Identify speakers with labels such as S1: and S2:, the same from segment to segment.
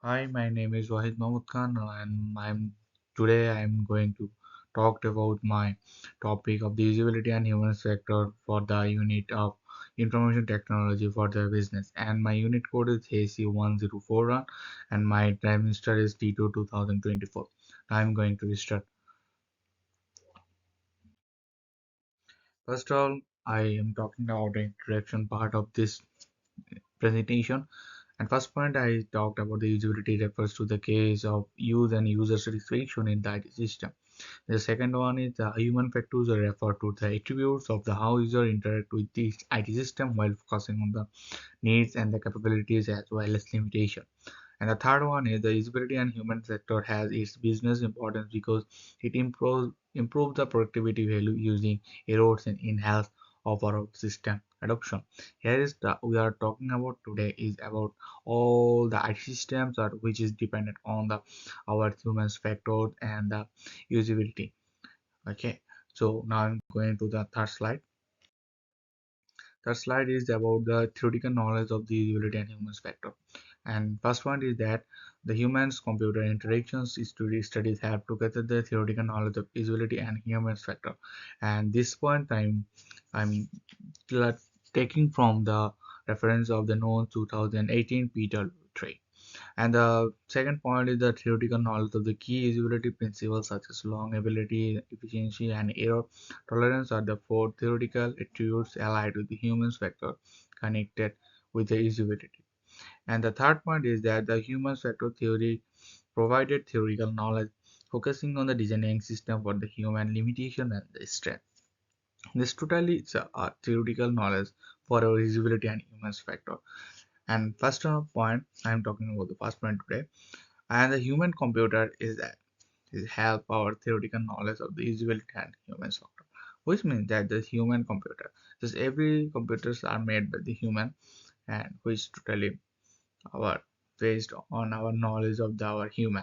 S1: Hi, my name is Wahid Mahmud Khan, and I'm going to talk about my topic of the usability and human sector for the unit of information technology for the business. And my unit code is HC1041, and my time minister is T2 2024. I'm going to start. First of all, I am talking about the introduction part of this presentation. And first point I talked about the usability refers to the case of use and user satisfaction in the IT system. The second one is the human factors refer to the attributes of the how user interact with the IT system while focusing on the needs and the capabilities as well as limitation. And the third one is the usability and human sector has its business importance because it improves the productivity value using errors and enhance overall system adoption. Here is the we are talking about today is about all the IT systems are which is dependent on the our human factor and the usability. Okay, so now I'm going to the third slide. Third slide is about the theoretical knowledge of the usability and human factor. And first one is that the humans computer interactions studies have together the theoretical knowledge of usability and human factor. And this point I'm taking from the reference of the known 2018 Peter Trey. And the second point is the theoretical knowledge of the key usability principles such as longevity, efficiency, and error tolerance are the four theoretical attributes allied with the human factor connected with the usability. And the third point is that the human factor theory provided theoretical knowledge focusing on the designing system for the human limitation and the strength. This totally is a theoretical knowledge for our usability and human factor. And first point, I am talking about the first point today. And the human computer is that is help our theoretical knowledge of the usability and human factor, which means that the human computer, just every computers are made by the human, and which totally our based on our knowledge of our human.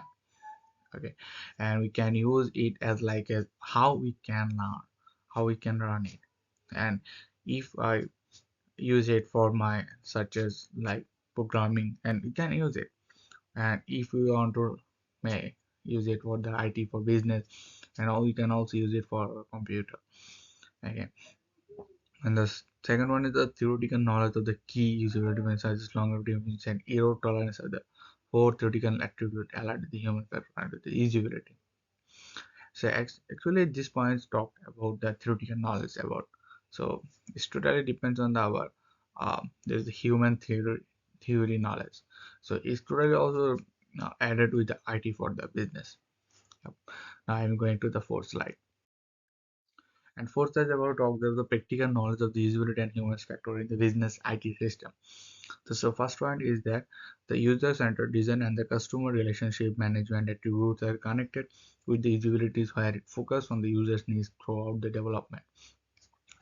S1: Okay, and we can use it as like as how we can learn, how we can run it, and if I use it for my such as like programming, and we can use it, and if we want to may use it for the IT for business, and all we can also use it for our computer. Okay, and the second one is the theoretical knowledge of the key usability messages, longevity means and error tolerance are the four theoretical attributes allied to the human factor and to the usability. So actually this points talk about the theoretical knowledge about. So it totally depends on our there's the human theory knowledge. So it's totally also added with the IT for the business. Yep. Now I'm going to the fourth slide. And fourth is about talk about the practical knowledge of the usability and human factor in the business IT system. So first one is that the user-centered design and the customer relationship management attributes are connected with the usabilities where it focuses on the user's needs throughout the development.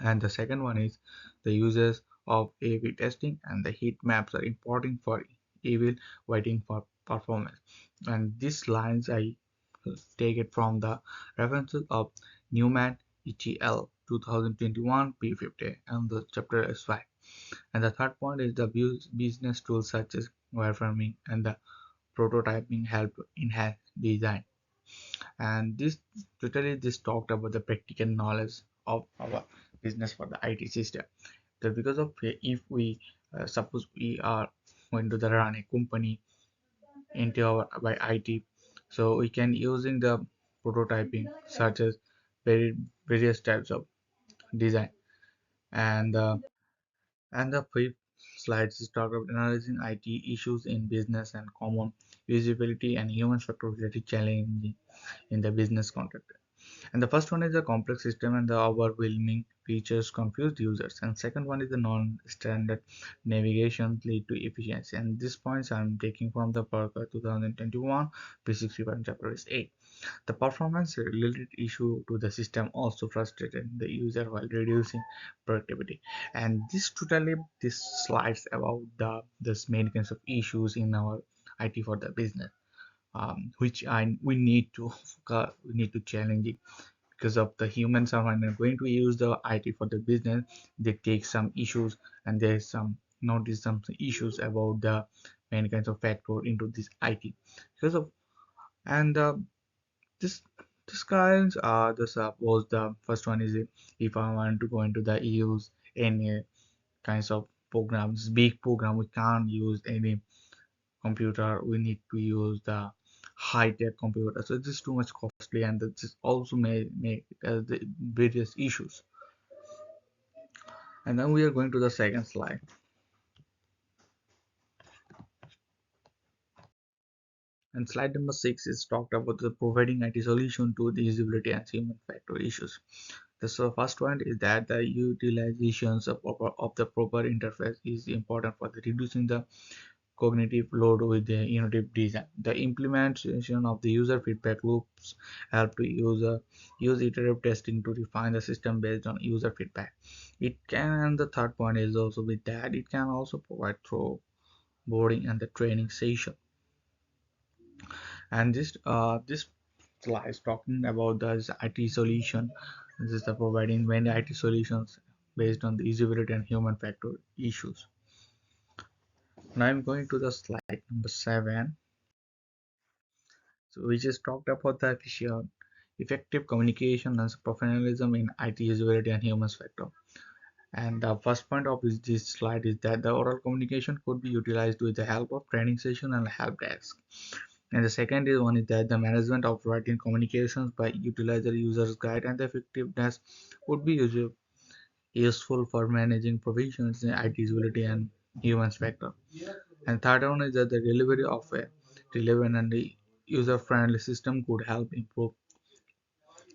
S1: And the second one is the uses of A/B testing and the heat maps are important for evil waiting for performance. And these lines I take it from the references of Newman ETL 2021 P50 and the chapter S5. And the third point is the business tools such as wireframing and the prototyping help enhance design. And this talked about the practical knowledge of our business for the IT system. So because of if we suppose we are going to the run a company into our by IT, so we can using the prototyping such as various types of design. And the and the fifth slides is talk about analyzing IT issues in business and common usability and human factor related challenges in the business context. And the first one is the complex system and the overwhelming features confuse users. And second one is the non-standard navigation lead to efficiency. And these points I'm taking from the Parker 2021 P65 chapter is 8. The performance related issue to the system also frustrated the user while reducing productivity. And this slides about this main kinds of issues in our IT for the business, which we need to we need to challenge it because of the humans are when they're going to use the IT for the business, they take some issues and there's some notice some issues about the many kinds of factor into this IT because of and this this kinds are the suppose the first one is if I want to go into the use any kinds of programs big program we can't use any computer we need to use the high-tech computer so this is too much costly and this also may make the various issues and then we are going to the second slide and slide number 6 is talked about the providing IT solution to the usability and human factor issues. The first one is that the utilizations of the proper interface is important for the reducing the cognitive load with the innovative design. The implementation of the user feedback loops help to use iterative testing to refine the system based on user feedback. It can, and the third point is also with that it can also provide through boarding and the training session. And this slide is talking about the IT solution. This is the providing many IT solutions based on the usability and human factor issues. Now I'm going to the slide number 7, so which is talked about the efficient, effective communication and professionalism in IT usability and human factor. And the first point of this slide is that the oral communication could be utilized with the help of training session and help desk. And the second is one is that the management of writing communications by utilizer user's guide and the effectiveness would be useful for managing provisions in IT usability and human factor. And third one is that the delivery of a relevant and user-friendly system could help improve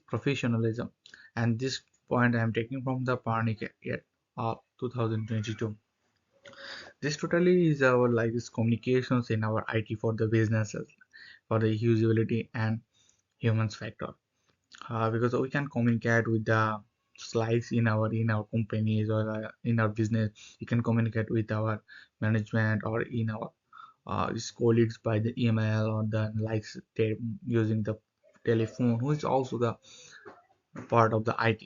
S1: professionalism. And this point I am taking from the Parnik et al. 2022. This totally is our like this communications in our IT for the businesses for the usability and humans factor. Because we can communicate with the slides in our companies or in our business. You can communicate with our management or in our his colleagues by the email or the likes using the telephone, who is also the part of the IT.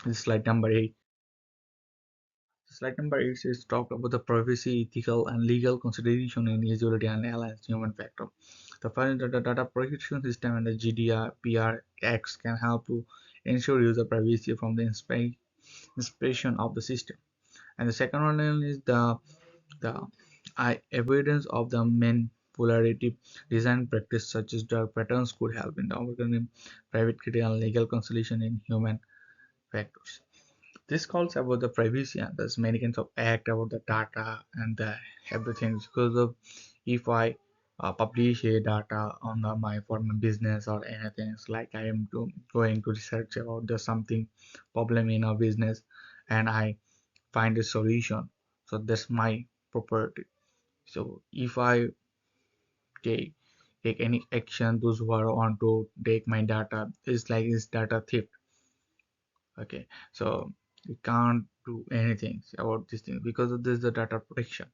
S1: This slide number 8. Slide number 8 is talk about the privacy, ethical, and legal consideration in usability and alliance human factor. The first the data protection system and the GDPR Acts can help to ensure user privacy from the inspection of the system. And the second one is the evidence of the main polarity design practice such as dark patterns could help in the overcoming private critical and legal consolidation in human factors. This calls about the privacy and there's many kinds of act about the data and the everything because of if I publish a data on my for my business or anything it's like I am going to research about the something problem in our business and I find a solution so that's my property so if I take take any action those who are on to take my data is like is data theft. Okay, so we can't do anything about this thing because of this the data protection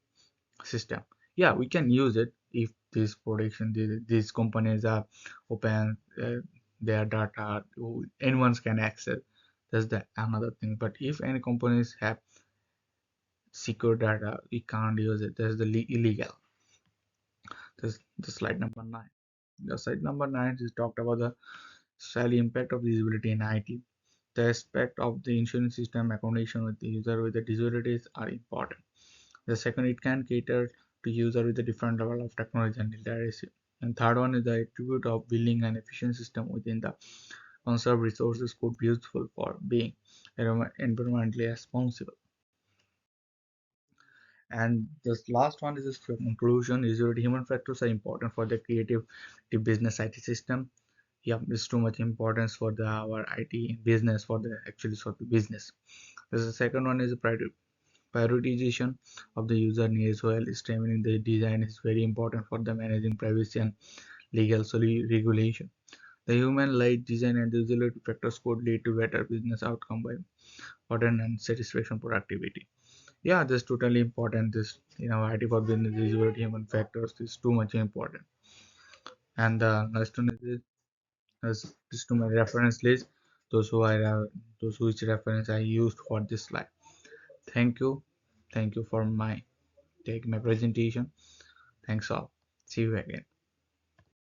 S1: system. Yeah, we can use it if this protection these companies are open their data anyone can access. That's the another thing. But if any companies have secure data, we can't use it. That's the illegal. That's the slide number 9. The slide number 9 is talked about the social impact of disability in IT. The aspect of the insurance system accommodation with the user with the disabilities are important. The second, it can cater to user with a different level of technology and literacy. And third one is the attribute of billing and efficient system within the conserved resources could be useful for being environmentally responsible. And this last one is this conclusion is that human factors are important for the creative the business IT system. Yeah, it's too much importance for the our IT business for the actually for the business. The second one is prioritization of the user needs while streamlining the design is very important for the managing privacy and legal regulation. The human-led design and the usability factors could lead to better business outcome by modern and satisfaction productivity. Yeah, that's totally important. This IT for business usability human factors is too much important. And the next one is this to my reference list. Those who I those which reference I used for this slide. Thank you. Thank you for my take my presentation. Thanks all. See you again.